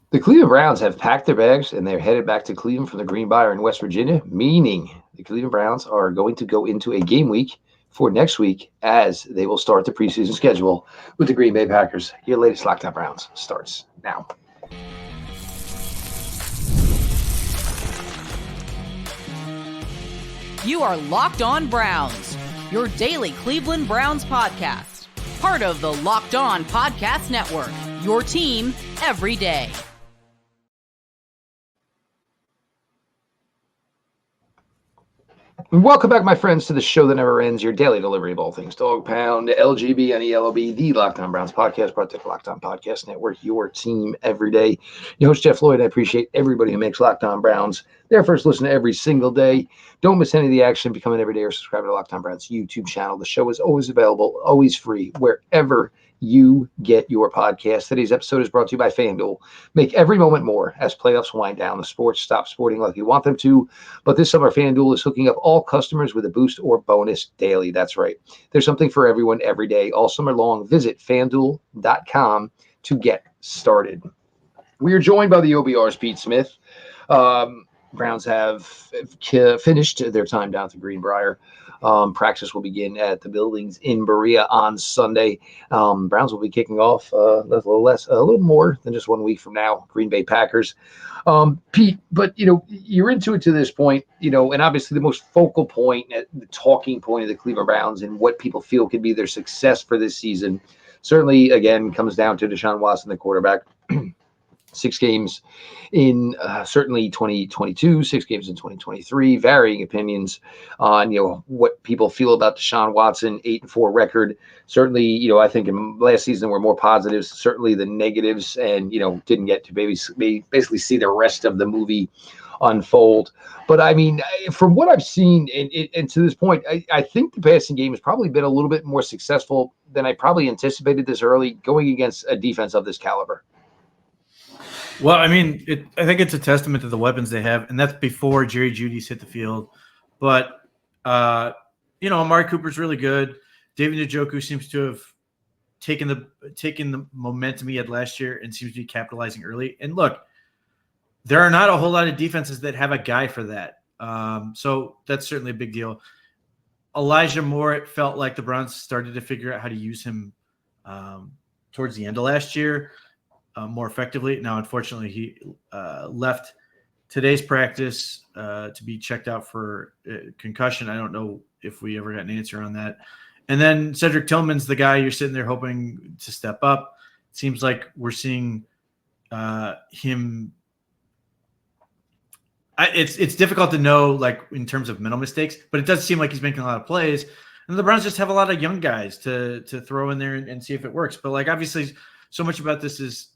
The Cleveland Browns have packed their bags and they're headed back to Cleveland from the Greenbrier in West Virginia, meaning the Cleveland Browns are going to go into a game week for next week as they will start the preseason schedule with the Green Bay Packers. Your latest Lockdown Browns starts now. You are Locked On Browns, your daily Cleveland Browns podcast. Part of the Locked On Podcast Network, your team every day. Welcome back, my friends, to the show that never ends, your daily delivery of all things Dog Pound, LGB, and ELOB, the Locked On Browns podcast, brought to the Locked On Podcast Network, your team every day. Your host, Jeff Lloyd. I appreciate everybody who makes Locked On Browns their first listen every single day. Don't miss any of the action. Become an everyday or subscribe to the Locked On Browns YouTube channel. The show is always available, always free, wherever you get your podcast. Today's episode is brought to you by FanDuel. Make every moment more as playoffs wind down. The sports stop sporting like you want them to, but this summer FanDuel is hooking up all customers with a boost or bonus daily. That's right. There's something for everyone every day, all summer long. Visit FanDuel.com to get started. We are joined by the OBR's Pete Smith. Browns have finished their time down at the Greenbrier. Practice will begin at the buildings in Berea on Sunday. Browns will be kicking off a little more than just 1 week from now. Green Bay Packers. Pete, but you're into it to this point, and obviously the most focal point, the talking point of the Cleveland Browns and what people feel could be their success for this season, certainly again comes down to Deshaun Watson, the quarterback. 6 games in certainly 2022, 6 games in 2023, varying opinions on, what people feel about Deshaun Watson, 8-4 record. Certainly, I think in last season were more positives, certainly the negatives, and, didn't get to basically see the rest of the movie unfold. But I mean, from what I've seen and to this point, I think the passing game has probably been a little bit more successful than I probably anticipated this early going against a defense of this caliber. Well, I mean, I think it's a testament to the weapons they have, and that's before Jerry Jeudy's hit the field. But, Amari Cooper's really good. David Njoku seems to have taken the momentum he had last year and seems to be capitalizing early. And look, there are not a whole lot of defenses that have a guy for that. So that's certainly a big deal. Elijah Moore, it felt like the Browns started to figure out how to use him towards the end of last year. More effectively. Now, unfortunately, he left today's practice to be checked out for concussion. I don't know if we ever got an answer on that. And then Cedric Tillman's the guy you're sitting there hoping to step up. It seems like we're seeing him. It's difficult to know, like, in terms of mental mistakes, but it does seem like he's making a lot of plays. And the Browns just have a lot of young guys to throw in there and see if it works. But, like, obviously, so much about this is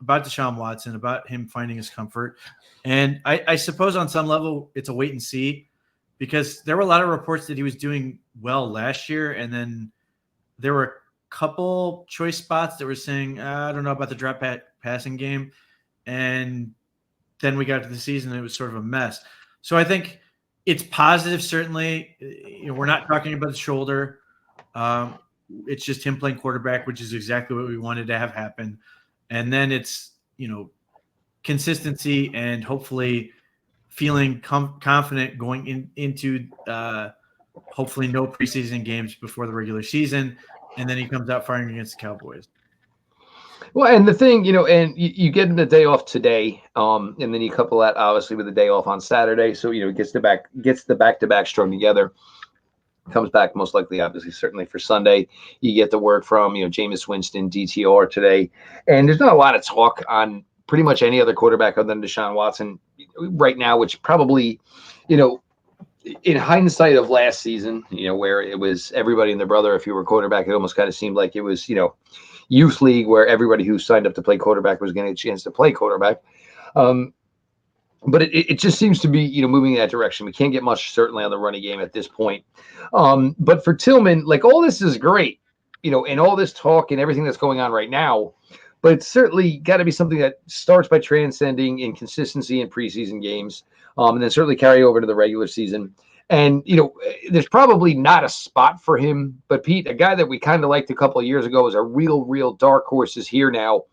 about Deshaun Watson, about him finding his comfort. And I suppose on some level it's a wait and see, because there were a lot of reports that he was doing well last year. And then there were a couple choice spots that were saying, I don't know about the drop passing game. And then we got to the season and it was sort of a mess. So I think it's positive, certainly. We're not talking about the shoulder. It's just him playing quarterback, which is exactly what we wanted to have happen. And then it's, consistency and hopefully feeling confident going into hopefully no preseason games before the regular season. And then he comes out firing against the Cowboys. Well, and the thing, and you get him the day off today, and then you couple that obviously with the day off on Saturday. So, gets the back-to-back strung together. Comes back most likely, obviously, certainly for Sunday. You get the work from, Jameis Winston, DTR today. And there's not a lot of talk on pretty much any other quarterback other than Deshaun Watson right now, which probably, in hindsight of last season, where it was everybody and their brother, if you were a quarterback, it almost kind of seemed like it was, youth league where everybody who signed up to play quarterback was getting a chance to play quarterback. But it just seems to be, moving in that direction. We can't get much certainly on the running game at this point. But for Tillman, like, all this is great, and all this talk and everything that's going on right now, but it's certainly got to be something that starts by transcending in consistency in preseason games, and then certainly carry over to the regular season. And, there's probably not a spot for him, but Pete, a guy that we kind of liked a couple of years ago is a real dark horse is here now.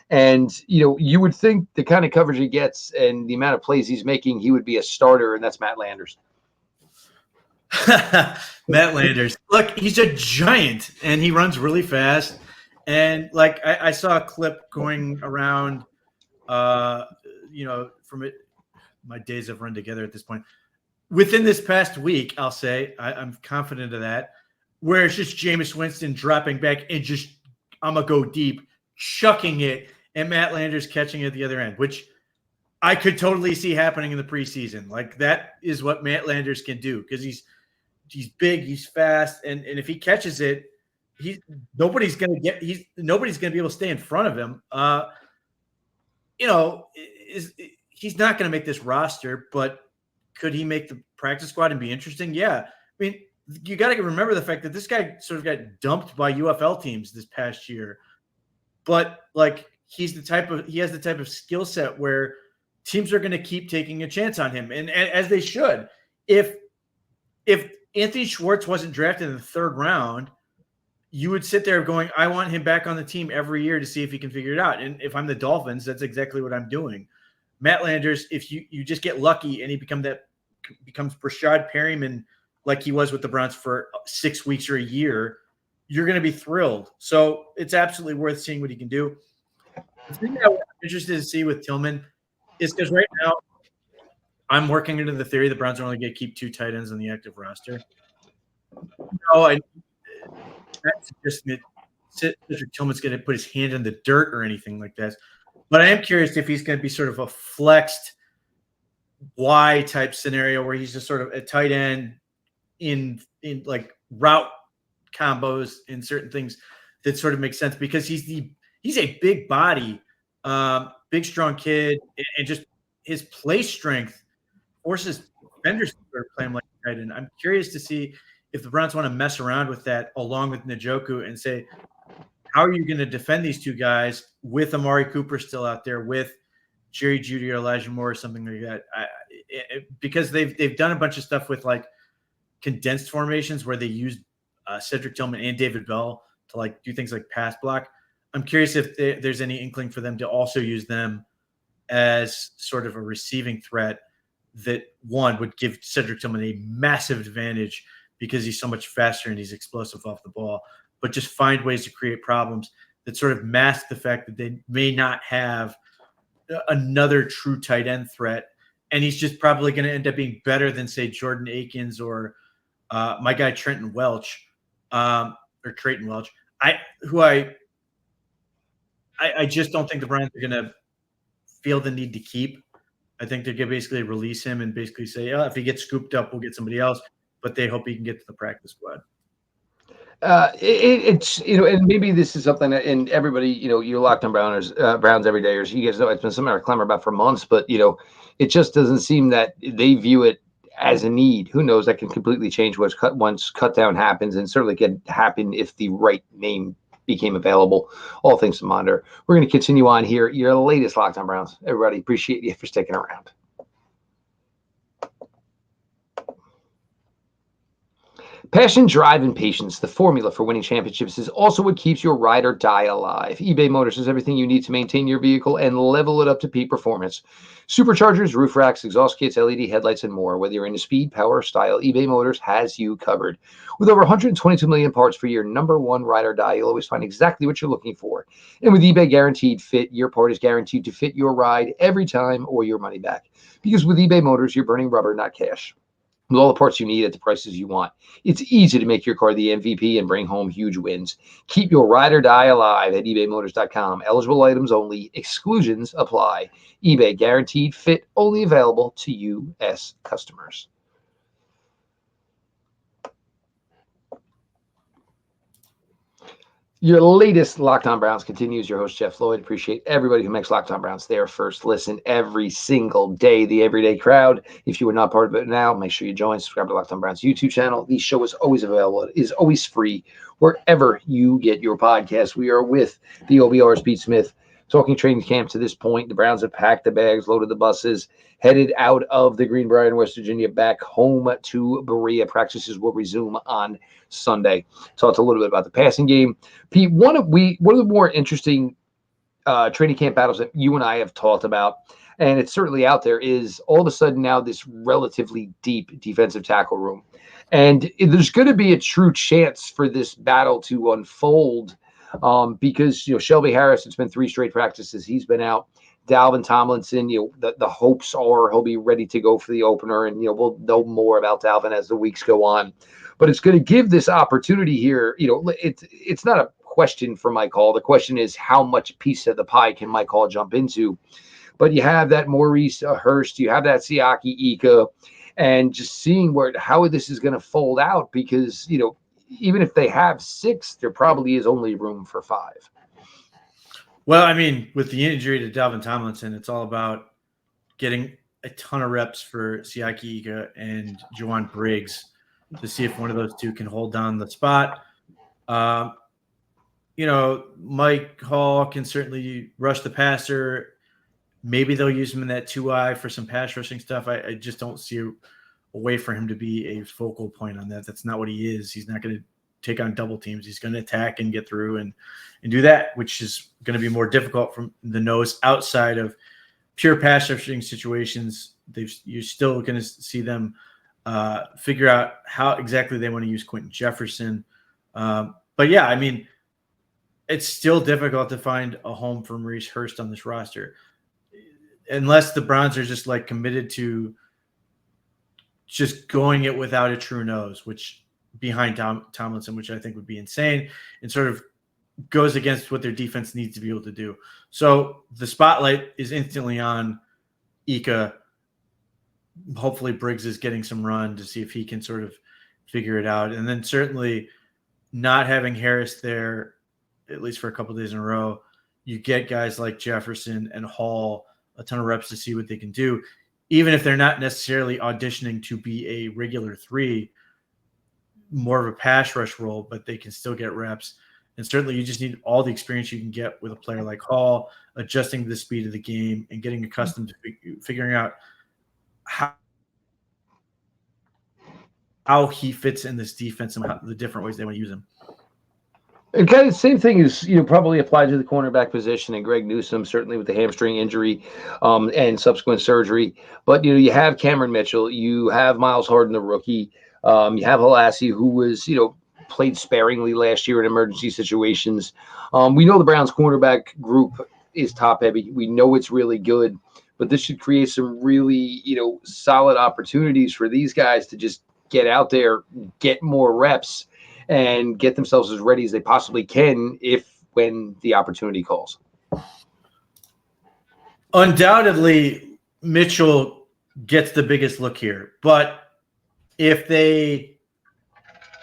And, you would think the kind of coverage he gets and the amount of plays he's making, he would be a starter, and that's Matt Landers. Matt Landers. Look, he's a giant, and he runs really fast. And, like, I saw a clip going around, from it. My days have run together at this point. Within this past week, I'll say, I'm confident of that, where it's just Jameis Winston dropping back and just, I'm going to go deep, chucking it, and Matt Landers catching it at the other end, which I could totally see happening in the preseason. Like, that is what Matt Landers can do, because he's big, he's fast, and if he catches it, nobody's going to be able to stay in front of him. He's not going to make this roster, but could he make the practice squad and be interesting? Yeah. I mean, you got to remember the fact that this guy sort of got dumped by UFL teams this past year, but like he has the type of skill set where teams are going to keep taking a chance on him, and as they should. If Anthony Schwartz wasn't drafted in the third round, you would sit there going, I want him back on the team every year to see if he can figure it out. And if I'm the Dolphins, that's exactly what I'm doing. Matt Landers, if you just get lucky and he becomes Brashad Perryman like he was with the Browns for 6 weeks or a year, you're going to be thrilled. So it's absolutely worth seeing what he can do. The thing that I'm interested to see with Tillman is because right now I'm working into the theory the Browns are only going to keep 2 tight ends on the active roster. That's just that Cedric Tillman's going to put his hand in the dirt or anything like that. But I am curious if he's going to be sort of a flexed Y type scenario where he's just sort of a tight end in like route combos and certain things that sort of make sense, because he's a big body, big strong kid, and just his play strength forces defenders to start playing like a tight end. I'm curious to see if the Browns want to mess around with that along with Njoku and say, how are you going to defend these 2 guys with Amari Cooper still out there, with Jerry Jeudy or Elijah Moore or something like that? Because they've done a bunch of stuff with like condensed formations where they use Cedric Tillman and David Bell to like do things like pass block. I'm curious if there's any inkling for them to also use them as sort of a receiving threat that, one, would give Cedric Tillman a massive advantage because he's so much faster and he's explosive off the ball, but just find ways to create problems that sort of mask the fact that they may not have another true tight end threat. And he's just probably going to end up being better than, say, Jordan Akins or my guy Trayton Welch. I just don't think the Browns are going to feel the need to keep. I think they're going to basically release him and basically say, if he gets scooped up, we'll get somebody else. But they hope he can get to the practice squad. It's and maybe this is something that, and everybody, you're Locked On Browns every day, or you guys know it's been something I clamor about for months, but it just doesn't seem that they view it as a need. Who knows? That can completely change once cut down happens, and certainly can happen if the right name became available. All things to monitor. We're going to continue on here. Your latest Locked On Browns. Everybody, appreciate you for sticking around. Passion, drive, and patience, the formula for winning championships, is also what keeps your ride or die alive. eBay Motors has everything you need to maintain your vehicle and level it up to peak performance. Superchargers, roof racks, exhaust kits, LED headlights, and more. Whether you're into speed, power, or style, eBay Motors has you covered. With over 122 million parts for your number one ride or die, you'll always find exactly what you're looking for. And with eBay Guaranteed Fit, your part is guaranteed to fit your ride every time or your money back. Because with eBay Motors, you're burning rubber, not cash. With all the parts you need at the prices you want. It's easy to make your car the MVP and bring home huge wins. Keep your ride or die alive at ebaymotors.com. Eligible items only. Exclusions apply. eBay Guaranteed Fit, only available to U.S. customers. Your latest Locked On Browns continues. Your host, Jeff Lloyd. Appreciate everybody who makes Locked On Browns their first listen every single day. The everyday crowd. If you are not part of it now, make sure you join. Subscribe to Locked On Browns YouTube channel. The show is always available. It is always free wherever you get your podcast. We are with the OBR's Pete Smith, talking training camp to this point. The Browns have packed the bags, loaded the buses, headed out of the Greenbrier in West Virginia, back home to Berea. Practices will resume on Sunday. Talked a little bit about the passing game. Pete, one of the more interesting training camp battles that you and I have talked about, and it's certainly out there, is all of a sudden now this relatively deep defensive tackle room. And there's going to be a true chance for this battle to unfold because, Shelby Harris, it's been 3 straight practices. He's been out. Dalvin Tomlinson, the hopes are he'll be ready to go for the opener, and we'll know more about Dalvin as the weeks go on. But it's going to give this opportunity here. It's not a question for Mike Hall. The question is how much piece of the pie can Mike Hall jump into? But you have that Maurice Hurst, you have that Siani Ika, and just seeing how this is going to fold out, because even if they have 6, there probably is only room for 5. Well, I mean, with the injury to Dalvin Tomlinson, it's all about getting a ton of reps for Siani Ika and Juwon Briggs to see if one of those two can hold down the spot. Mike Hall can certainly rush the passer. Maybe they'll use him in that 2-eye for some pass rushing stuff. I just don't see a way for him to be a focal point on that. That's not what he is. He's not going to take on double teams. He's going to attack and get through and do that, which is going to be more difficult from the nose outside of pure pass rushing situations. You're still going to see them figure out how exactly they want to use Quentin Jefferson. But yeah, I mean, it's still difficult to find a home for Maurice Hurst on this roster, unless the Browns are just like committed to just going it without a true nose, which behind Tomlinson, which I think would be insane and sort of goes against what their defense needs to be able to do. So the spotlight is instantly on Ika. Hopefully Briggs is getting some run to see if he can sort of figure it out. And then certainly not having Harris there, at least for a couple of days in a row, you get guys like Jefferson and Hall a ton of reps to see what they can do, even if they're not necessarily auditioning to be a regular 3, more of a pass rush role, but they can still get reps. And certainly you just need all the experience you can get with a player like Hall, adjusting to the speed of the game and getting accustomed to figuring out how he fits in this defense and the different ways they want to use him. And kind of the same thing is, probably applied to the cornerback position and Greg Newsome, certainly with the hamstring injury and subsequent surgery. But, you have Cameron Mitchell, you have Miles Harden, the rookie, you have Halassi, who was, played sparingly last year in emergency situations. We know the Browns cornerback group is top heavy. We know it's really good, but this should create some really, solid opportunities for these guys to just get out there, get more reps, and get themselves as ready as they possibly can when the opportunity calls. Undoubtedly, Mitchell gets the biggest look here, but if they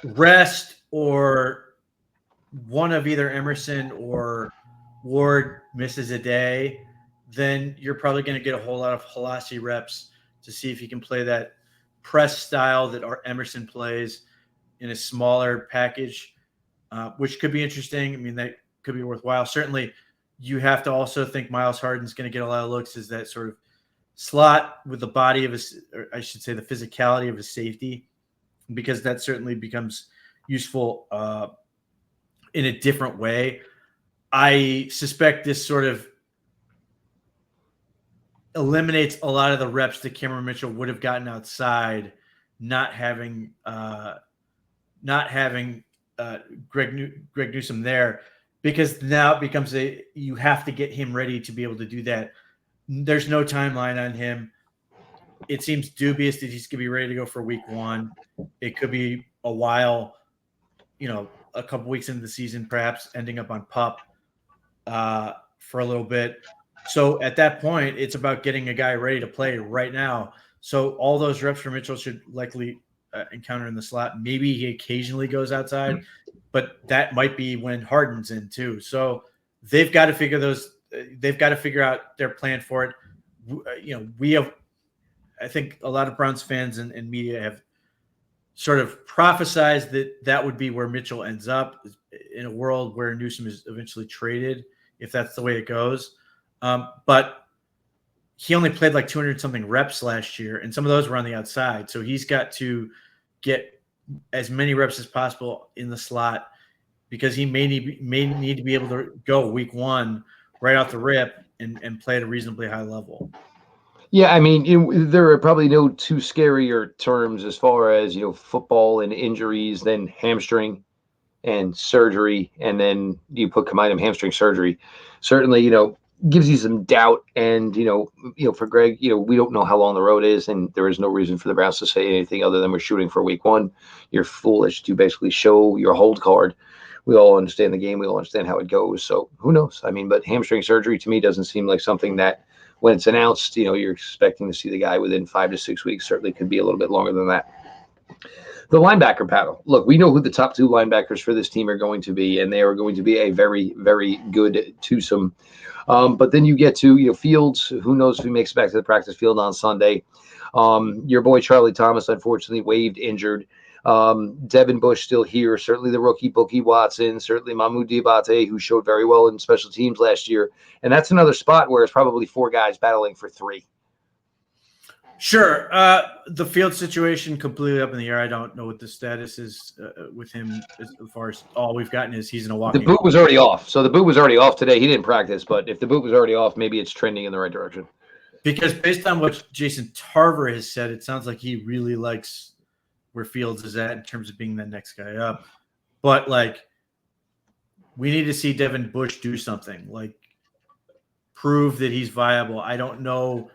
rest or one of either Emerson or Ward misses a day, then you're probably going to get a whole lot of Halassi reps to see if he can play that press style that our Emerson plays in a smaller package, which could be interesting. I mean, that could be worthwhile. Certainly, you have to also think Miles Harden's going to get a lot of looks as that sort of slot with the body of his, or I should say the physicality of his safety, because that certainly becomes useful in a different way. I suspect this sort of eliminates a lot of the reps that Cameron Mitchell would have gotten outside, not having Greg Newsome there, because now it becomes you have to get him ready to be able to do that. There's no timeline on him. It seems dubious that he's going to be ready to go for week 1. It could be a while, a couple weeks into the season, perhaps ending up on PUP for a little bit. So at that point, it's about getting a guy ready to play right now. So all those reps for Mitchell should likely encounter in the slot. Maybe he occasionally goes outside, but that might be when Harden's in too. So they've got to figure out their plan for it. We have, I think a lot of Browns fans and media have sort of prophesized that would be where Mitchell ends up in a world where Newsome is eventually traded, if that's the way it goes. But he only played like 200 something reps last year, and some of those were on the outside. So he's got to get as many reps as possible in the slot, because he may need to be able to go week 1 right off the rip and play at a reasonably high level. Yeah, I mean, there are probably no two scarier terms as far as, football and injuries than hamstring and surgery, and then you combine them hamstring surgery. Certainly, gives you some doubt. And for Greg, we don't know how long the road is, and there is no reason for the Browns to say anything other than we're shooting for week 1. You're foolish to basically show your hold card. We all understand the game. We all understand how it goes. So who knows? I mean, but hamstring surgery to me doesn't seem like something that, when it's announced, you're expecting to see the guy within 5 to 6 weeks. Certainly could be a little bit longer than that. The linebacker battle. Look, we know who the top 2 linebackers for this team are going to be, and they are going to be a very, very good twosome. But then you get to Fields. Who knows if he makes it back to the practice field on Sunday? Your boy Charlie Thomas, unfortunately, waived injured. Devin Bush still here. Certainly the rookie Bookie Watson. Certainly Mahmoud Diabate, who showed very well in special teams last year. And that's another spot where it's probably 4 guys battling for 3. Sure. The field situation completely up in the air. I don't know what the status is with him as far as all we've gotten is he's in a walking. The boot was already off. So the boot was already off today. He didn't practice, but if the boot was already off, maybe it's trending in the right direction. Because based on what Jason Tarver has said, it sounds like he really likes where Fields is at in terms of being that next guy up. But, we need to see Devin Bush do something. Prove that he's viable. I don't know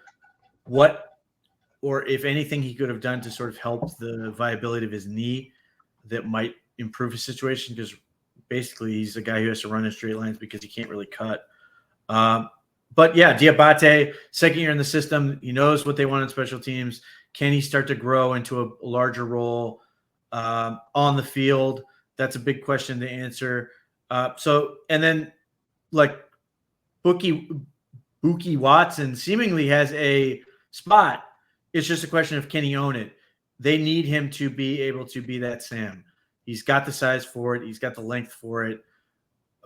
what or if anything he could have done to sort of help the viability of his knee that might improve his situation, because basically he's a guy who has to run in straight lines because he can't really cut. But yeah, Diabate, second year in the system, he knows what they want in special teams. Can he start to grow into a larger role on the field? That's a big question to answer. And then Bookie Watson seemingly has a spot. It's just a question of can he own it? They need him to be able to be that Sam. He's got the size for it. He's got the length for it.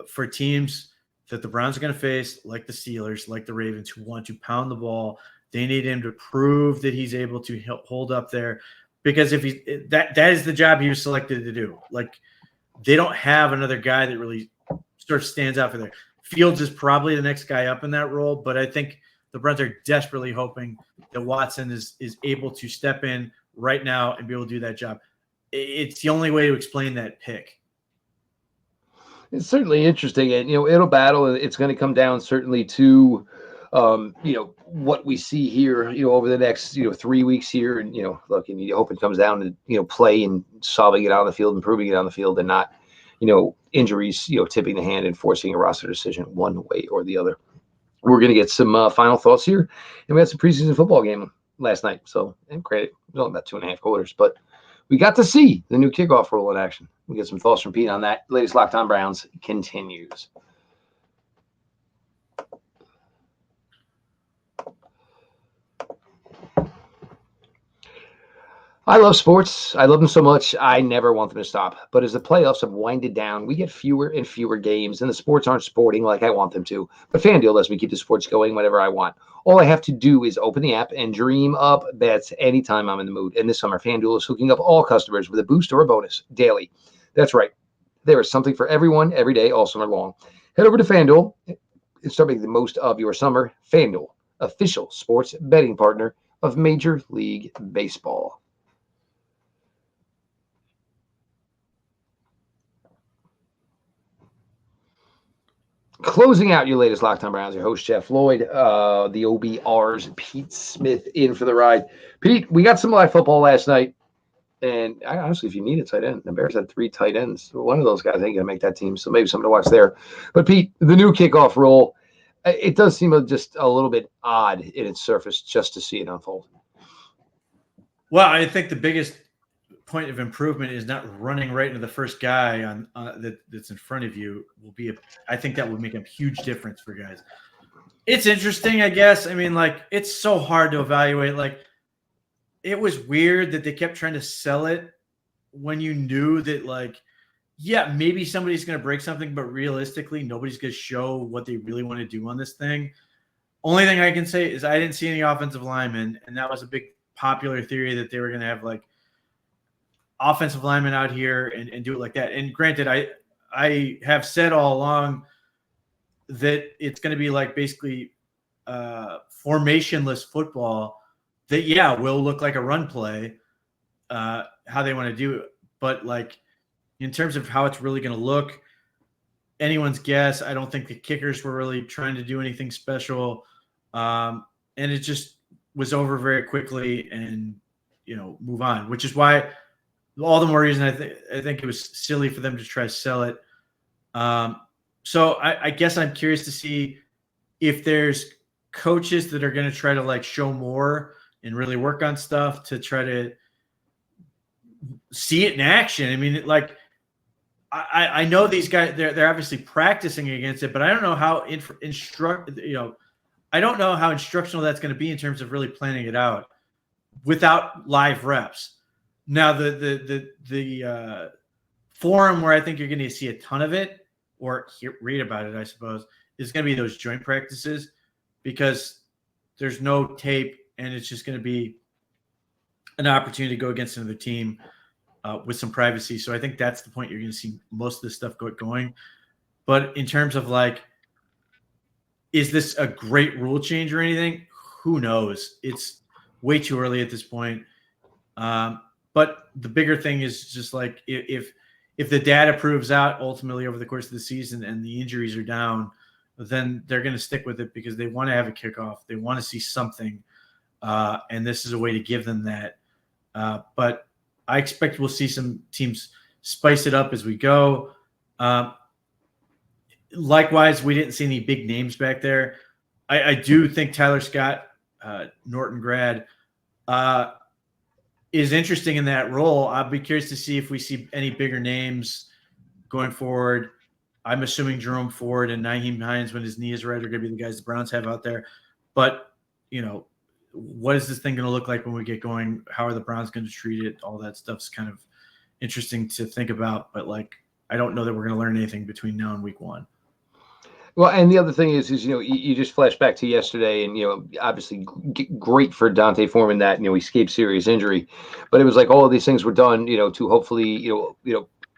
For teams that the Browns are going to face, like the Steelers, like the Ravens, who want to pound the ball, they need him to prove that he's able to hold up there. Because if that is the job he was selected to do. They don't have another guy that really sort of stands out for there. Fields is probably the next guy up in that role, but I think the Browns are desperately hoping that Watson is able to step in right now and be able to do that job. It's the only way to explain that pick. It's certainly interesting, and it'll battle. It's going to come down certainly to what we see here, over the next 3 weeks here, and look, and you hope it comes down to play and solving it on the field, improving it on the field, and not injuries tipping the hand and forcing a roster decision one way or the other. We're going to get some final thoughts here, and we had some preseason football game last night. So, and granted, it was only about 2.5 quarters, but we got to see the new kickoff rule in action. We get some thoughts from Pete on that. Latest Locked On Browns continues. I love sports. I love them so much. I never want them to stop. But as the playoffs have winded down, we get fewer and fewer games, and the sports aren't sporting like I want them to. But FanDuel lets me keep the sports going whenever I want. All I have to do is open the app and dream up bets anytime I'm in the mood. And this summer, FanDuel is hooking up all customers with a boost or a bonus daily. That's right. There is something for everyone every day all summer long. Head over to FanDuel and start making the most of your summer. FanDuel, official sports betting partner of Major League Baseball. Closing out your latest Locked On Browns, your host, Jeff Lloyd, the OBR's Pete Smith in for the ride. Pete, we got some live football last night, and honestly, if you need a tight end, the Bears had 3 tight ends. One of those guys ain't going to make that team, so maybe something to watch there. But, Pete, the new kickoff rule, it does seem just a little bit odd in its surface just to see it unfold. Well, I think the biggest point of improvement is not running right into the first guy on that's in front of you. I think that would make a huge difference for guys. It's interesting, I guess. I mean, it's so hard to evaluate. It was weird that they kept trying to sell it when you knew that, maybe somebody's going to break something, but realistically, nobody's going to show what they really want to do on this thing. Only thing I can say is I didn't see any offensive linemen, and that was a big popular theory that they were going to have offensive linemen out here and do it like that. And granted, I have said all along, that it's going to be like basically formationless football that, will look like a run play, how they want to do it. But like in terms of how it's really going to look, anyone's guess. I don't think the kickers were really trying to do anything special. And it just was over very quickly and, move on, which is why all the more reason I think it was silly for them to try to sell it. So I guess I'm curious to see if there's coaches that are going to try to like show more and really work on stuff to try to see it in action. I mean, like I know these guys, they're obviously practicing against it, but I don't know how I don't know how instructional that's going to be in terms of really planning it out without live reps. Now the forum where I think you're going to see a ton of it or read about it, I suppose, is going to be those joint practices because there's no tape and it's just going to be an opportunity to go against another team with some privacy. So I think that's the point you're going to see most of this stuff going. But in terms of like, is this a great rule change or anything? Who knows? It's way too early at this point. But the bigger thing is just like if the data proves out ultimately over the course of the season and the injuries are down, then they're going to stick with it because they want to have a kickoff. They want to see something. And this is a way to give them that. But I expect we'll see some teams spice it up as we go. Likewise, we didn't see any big names back there. I do think Tyler Scott, Norton grad, is interesting in that role. I'll be curious to see if we see any bigger names going forward. I'm assuming Jerome Ford and Nyheim Hines, when his knee is right, are going to be the guys the Browns have out there. But, what is this thing going to look like when we get going? How are the Browns going to treat it? All that stuff's kind of interesting to think about. But, I don't know that we're going to learn anything between now and week 1. Well, and the other thing is you just flash back to yesterday, and obviously great for Dante Foreman that he escaped serious injury, but it was like all of these things were done to hopefully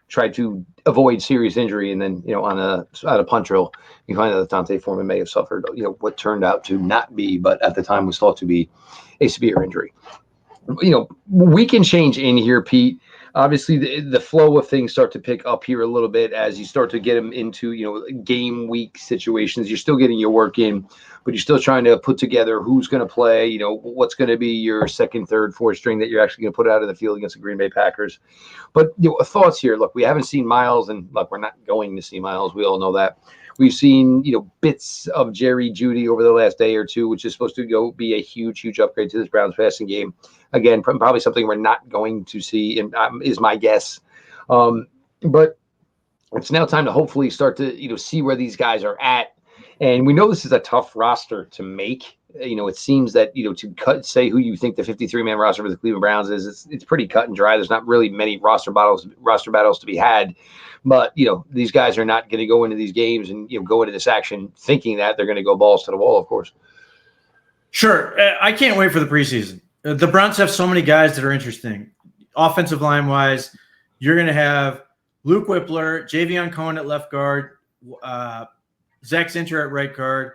try to avoid serious injury, and then on a punch drill you find out that Dante Foreman may have suffered what turned out to not be, but at the time was thought to be a severe injury. We can change in here, Pete. Obviously, the flow of things start to pick up here a little bit as you start to get them into, game week situations. You're still getting your work in, but you're still trying to put together who's going to play, what's going to be your second, third, fourth string that you're actually going to put out in the field against the Green Bay Packers. But thoughts here. Look, we haven't seen Miles, and look, we're not going to see Miles. We all know that. We've seen, bits of Jerry Jeudy over the last day or two, which is supposed to be a huge, huge upgrade to this Browns passing game. Again, probably something we're not going to see, and is my guess. But it's now time to hopefully start to, see where these guys are at. And we know this is a tough roster to make. It seems that, to say who you think the 53-man roster for the Cleveland Browns is, it's pretty cut and dry. There's not really many roster battles to be had. But, these guys are not going to go into these games and, go into this action thinking that they're going to go balls to the wall, of course. Sure. I can't wait for the preseason. The Browns have so many guys that are interesting. Offensive line-wise, you're going to have Luke Whippler, Javion Cohen at left guard, Zach Zinter at right guard,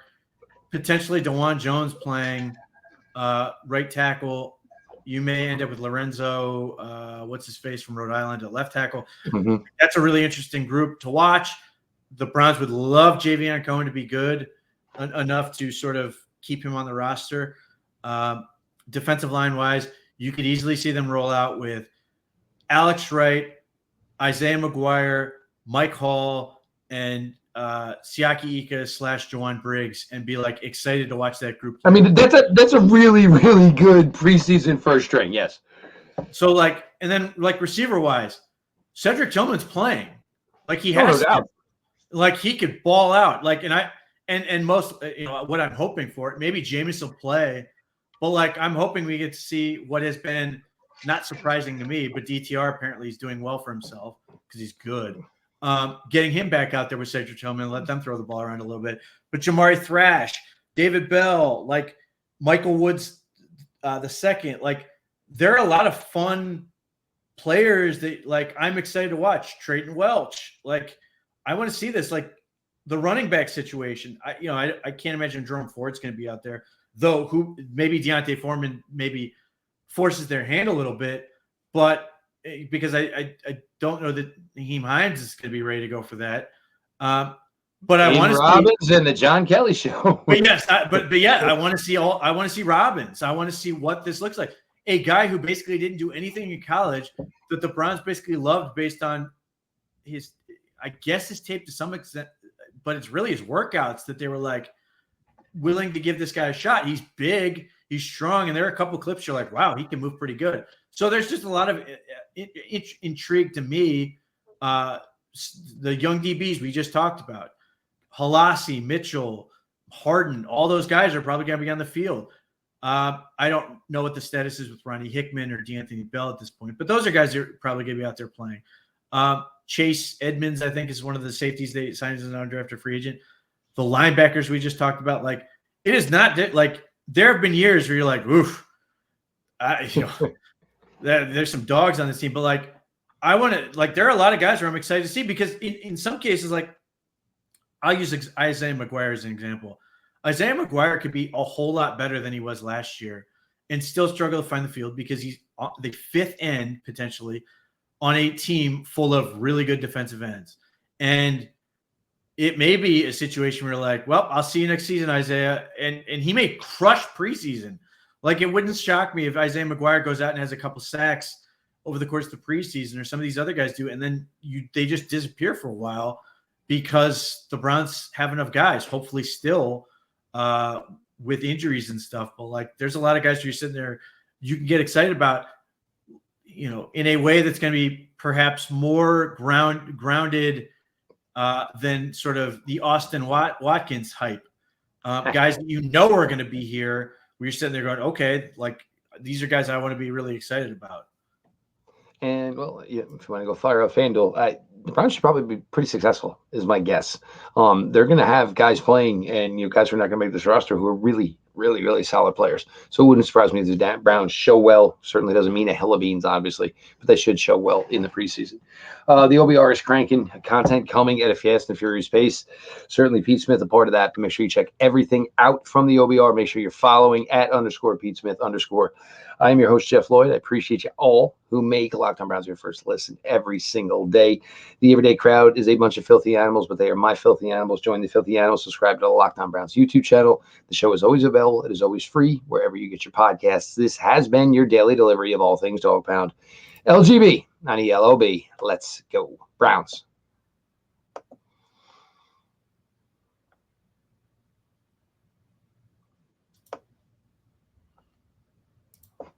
potentially Dawand Jones playing right tackle. You may end up with Lorenzo, what's-his-face from Rhode Island, at left tackle. Mm-hmm. That's a really interesting group to watch. The Browns would love Javion Cohen to be good enough to sort of keep him on the roster. Defensive line-wise, you could easily see them roll out with Alex Wright, Isaiah McGuire, Mike Hall, and Siani Ika / Juwon Briggs, and be excited to watch that group. I mean, that's a really, really good preseason first string. Yes. So and then receiver-wise, Cedric Tillman's playing. He has to. He could ball out. And most, what I'm hoping for, maybe Jameis will play. But I'm hoping we get to see what has been not surprising to me, but DTR apparently is doing well for himself because he's good. Getting him back out there with Cedric Tillman, let them throw the ball around a little bit. But Jamari Thrash, David Bell, Michael Woods the second, there are a lot of fun players that I'm excited to watch. Trayton Welch, I want to see this. the running back situation, I can't imagine Jerome Ford's going to be out there, though. Who maybe Deontay Foreman maybe forces their hand a little bit, but because I don't know that Naheem Hines is going to be ready to go for that. But I want to see Robbins and the John Kelly show. But yes, I want to see I want to see Robbins. I want to see what this looks like. A guy who basically didn't do anything in college that the Browns basically loved based on his tape to some extent, but it's really his workouts that they were like willing to give this guy a shot. He's big, he's strong, and there are a couple clips you're like, wow, he can move pretty good. So there's just a lot of intrigue to me. The young DBs we just talked about, Halasi, Mitchell, Harden, all those guys are probably going to be on the field. I don't know what the status is with Ronnie Hickman or DeAnthony Bell at this point, but those are guys that are probably going to be out there playing. Chase Edmonds, I think, is one of the safeties they signed as an undrafted free agent. The linebackers we just talked about, like, it is not like there have been years where you're like, oof, there's some dogs on this team, but like, I want to, like, there are a lot of guys where I'm excited to see because in some cases, like, I'll use Isaiah McGuire as an example. Isaiah McGuire could be a whole lot better than he was last year and still struggle to find the field because he's the fifth end potentially on a team full of really good defensive ends. And it may be a situation where you're like, well, I'll see you next season, Isaiah. And he may crush preseason. Like, it wouldn't shock me if Isaiah McGuire goes out and has a couple sacks over the course of the preseason, or some of these other guys do, and then they just disappear for a while because the Browns have enough guys, hopefully still with injuries and stuff. But like, there's a lot of guys who you're sitting there, you can get excited about, in a way that's going to be perhaps more grounded than sort of the Austin Watkins hype. Guys that are going to be here, where you're sitting there going, okay, like, these are guys I want to be really excited about. And, well, yeah, if you want to go fire up FanDuel, the Browns should probably be pretty successful, is my guess. They're going to have guys playing, and guys who are not going to make this roster who are really, really, really solid players. So it wouldn't surprise me if the Browns show well. Certainly doesn't mean a hell of beans, obviously, but they should show well in the preseason. The OBR is cranking, content coming at a fast and furious pace. Certainly Pete Smith a part of that. Make sure you check everything out from the OBR. Make sure you're following @_Pete Smith _ I'm your host, Jeff Lloyd. I appreciate you all who make Locked On Browns your first listen every single day. The everyday crowd is a bunch of filthy animals, but they are my filthy animals. Join the filthy animals. Subscribe to the Locked On Browns YouTube channel. The show is always available. It is always free wherever you get your podcasts. This has been your daily delivery of all things Dog Pound. LGB, not ELOB. Let's go Browns.